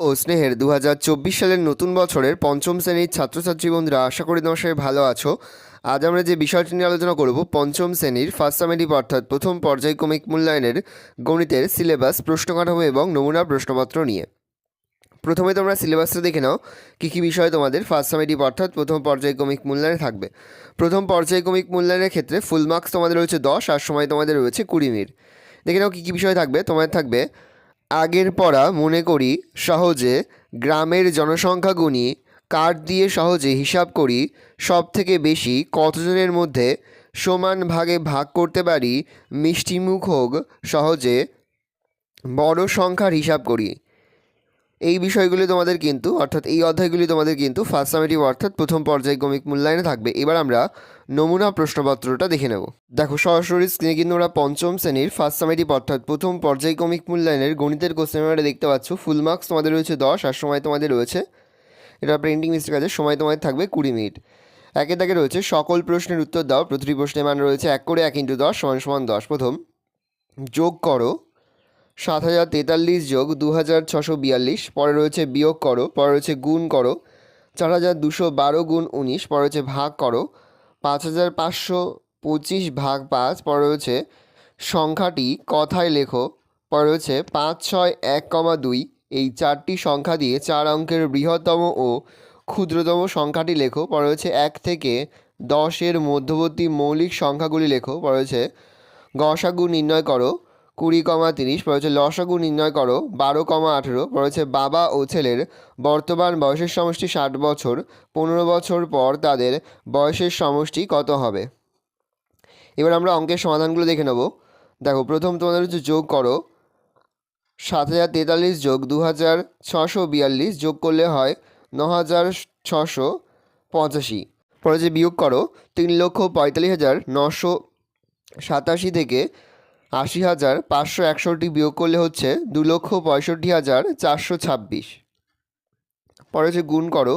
ও স্নেহের 2024 সালের নতুন বছরের পঞ্চম শ্রেণীর ছাত্রছাত্রী বন্ধুরা, আশা করি তোমার সবাই ভালো আছো। আজ আমরা যে বিষয়টি নিয়ে আলোচনা করব পঞ্চম শ্রেণীর ফার্স্ট সামেটিভ অর্থাৎ প্রথম পর্যায়ক্রমিক মূল্যায়নের গণিতের সিলেবাস, প্রশ্ন কাঠামো এবং নমুনা প্রশ্নপত্র নিয়ে। প্রথমে তোমরা সিলেবাসটা দেখে নাও কী কী বিষয় তোমাদের ফার্স্ট সামেটিভ অর্থাৎ প্রথম পর্যায়ক্রমিক মূল্যায়নে থাকবে। প্রথম পর্যায়ক্রমিক মূল্যায়নের ক্ষেত্রে ফুল মার্কস তোমাদের রয়েছে 10 আর সময় তোমাদের রয়েছে 20 মিনিট। দেখে নাও কী কী বিষয় থাকবে। তোমাদের থাকবে আগের পড়া মনে করি সহজে, গ্রামের জনসংখ্যা গুনি, কার্ড দিয়ে সহজে হিসাব করি, সব থেকে বেশি কতজনের মধ্যে সমান ভাগে ভাগ করতে পারি, মিষ্টিমুখ হোক সহজে, বড় সংখ্যার হিসাব করি। এই বিষয়গুলি তোমাদের কিন্তু অর্থাৎ এই অধ্যায়গুলি তোমাদের কিন্তু ফার্স্ট সামেটিভ অর্থাৎ প্রথম পর্যায়ক্রমিক মূল্যায়নে থাকবে। এবার আমরা নমুনা প্রশ্নপত্রটা দেখে নেব। দেখো সরাসরি স্ক্রিনে কিন্তু আমরা পঞ্চম শ্রেণীর ফার্স্ট সামেটিভ অর্থাৎ প্রথম পর্যায়ক্রমিক মূল্যায়নের গণিতের কোশ্চেন পেপারটা দেখতে পাচ্ছ। ফুল মার্কস তোমাদের রয়েছে 10 আর সময় তোমাদের রয়েছে, এটা প্রিন্টিং মিস্টেক আছে, সময় তোমাদের থাকবে 20 মিনিট। একে দাগে রয়েছে সকল প্রশ্নের উত্তর দাও। প্রতিটি প্রশ্নের মান রয়েছে 1 করে 1 × 10 = 10। প্রথম, যোগ করো 7043 যোগ 2642, পরে রয়েছে বিয়োগ করো, পরে রয়েছে গুণ করো 4212 গুণ 19, পরে রয়েছে ভাগ করো 5525 ভাগ 5, পরে রয়েছে সংখ্যাটি কথায় লেখো, পরে রয়েছে 561,2। এই চারটি সংখ্যা দিয়ে 4 অঙ্কের বৃহত্তম ও ক্ষুদ্রতম সংখ্যাটি লেখো, পরে রয়েছে 1 থেকে 10-এর মধ্যবর্তী মৌলিক সংখ্যাগুলি লেখো, পরে রয়েছে গসাগু নির্ণয় করো 20,30, পরে হচ্ছে লসাগু নির্ণয় করো 12,18, পরে হচ্ছে বাবা ও ছেলের বর্তমান বয়সের সমষ্টি 60 বছর, 15 বছর পর তাদের বয়সের সমষ্টি কত হবে। এবার আমরা অঙ্কের সমাধানগুলো দেখে নেব। দেখো প্রথম তোমাদের হচ্ছে যোগ করো 7043 যোগ 2642, যোগ করলে হয় 9685। পরে যে বিয়োগ করো 3,45,987 থেকে 80,561 বিয়োগ করলে হচ্ছে 2,65,426। পরে হচ্ছে গুণ করো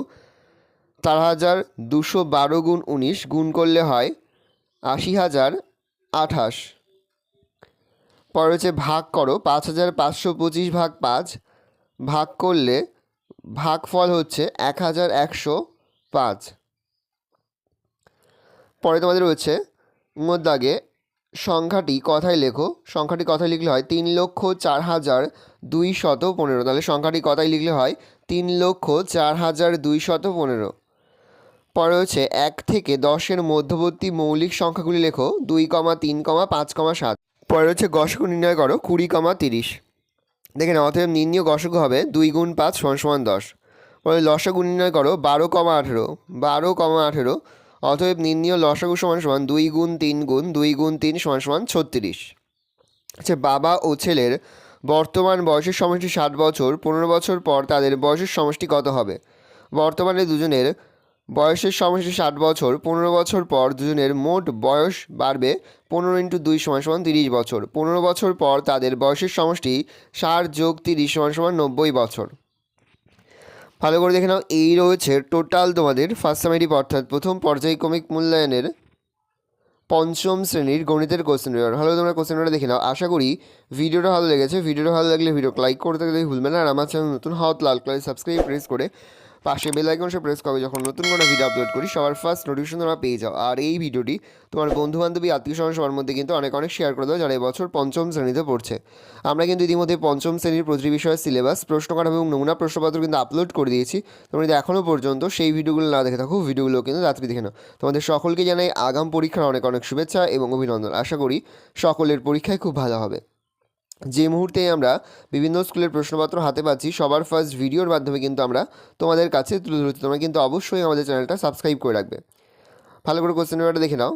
4,212 গুণ 19, গুণ করলে হয় 80,028। পরে হচ্ছে ভাগ করো 5,525 ভাগ 5, ভাগ করলে ভাগফল হচ্ছে 1,105। পরে তোমাদের রয়েছে দাগে সংখ্যাটি কথায় লেখো। সংখ্যাটি কথায় লিখলে হয় 3,04,215। তাহলে সংখ্যাটি কথায় লিখলে হয় 3,04,215। পরে হচ্ছে 1 থেকে 10-এর মধ্যবর্তী মৌলিক সংখ্যাগুলি লেখো 2, 3, 5, 7। পরে হচ্ছে গসাগু নির্ণয় করো 20,30। দেখে নাও, অতএব নির্ণীয় গসাগু হবে 2 গুণ 5 = 10। পরে লসাগু নির্ণয় করো 12,18। অতএব নির্ণীয় লসাগু = 2 গুণ 3 গুণ 2 গুণ 3 = 36। আচ্ছা, বাবা ও ছেলের বর্তমান বয়সের সমষ্টি 60 বছর, 15 বছর পর তাদের বয়সের সমষ্টি কত হবে। বর্তমানে দুজনের বয়সের সমষ্টি 60 বছর, 15 বছর পর দুজনের মোট বয়স বাড়বে 15 × 2 = 30 বছর। 15 বছর পর তাদের বয়সের সমষ্টি 60 যোগ 30 = 90 বছর। ভালো করে দেখে নাও, এই রয়েছে টোটাল তোমাদের ফার্স্ট সামেটিভ অর্থাৎ প্রথম পর্যায়ক্রমিক মূল্যায়নের পঞ্চম শ্রেণীর গণিতের কোশ্চেন পেপার। ভালো তোমরা কোশ্চেন পেপারটা দেখে নাও। আশা করি ভিডিওটা ভালো লেগেছে। ভিডিওটা ভালো লাগলে ভিডিওকে লাইক করতে গেলে ভুলবে না। আর আমার চ্যানেল নতুন হওয়া লাল কালার সাবস্ক্রাইব প্রেস করে পাশে বেল আইকন সে প্রেস করবে, যখন নতুন কোনো ভিডিও আপলোড করি সবার ফার্স্ট নোটিফিকেশন তোমরা পেয়ে যাও। আর এই ভিডিওটি তোমার বন্ধুবান্ধবী আত্মীয়স্বজন সবার মধ্যে কিন্তু অনেক শেয়ার করে দাও যারা এবছর পঞ্চম শ্রেণীতে পড়ছে। আমরা কিন্তু ইতিমধ্যে পঞ্চম শ্রেণীর প্রতিটি বিষয়ের সিলেবাস, প্রশ্ন কাঠামো এবং নমুনা প্রশ্নপত্র কিন্তু আপলোড করে দিয়েছি। তোমরা যদি এখনও পর্যন্ত সেই ভিডিওগুলো না দেখে থাকো, ভিডিওগুলো কিন্তু রাত্রি দেখে নাও। তোমাদের সকলকে জানাই আগাম পরীক্ষার অনেক শুভেচ্ছা এবং অভিনন্দন। আশা করি সকলের পরীক্ষায় খুব ভালো হবে। যে মুহূর্তে আমরা বিভিন্ন স্কুলের প্রশ্নপত্র হাতে পাচ্ছি, সবার ফার্স্ট ভিডিওর মাধ্যমে কিন্তু আমরা তোমাদের কাছে তুলে ধরছি। তোমরা কিন্তু অবশ্যই আমাদের চ্যানেলটা সাবস্ক্রাইব করে রাখবে। ভালো করে কোশ্চেন পেপারটা দেখে নাও।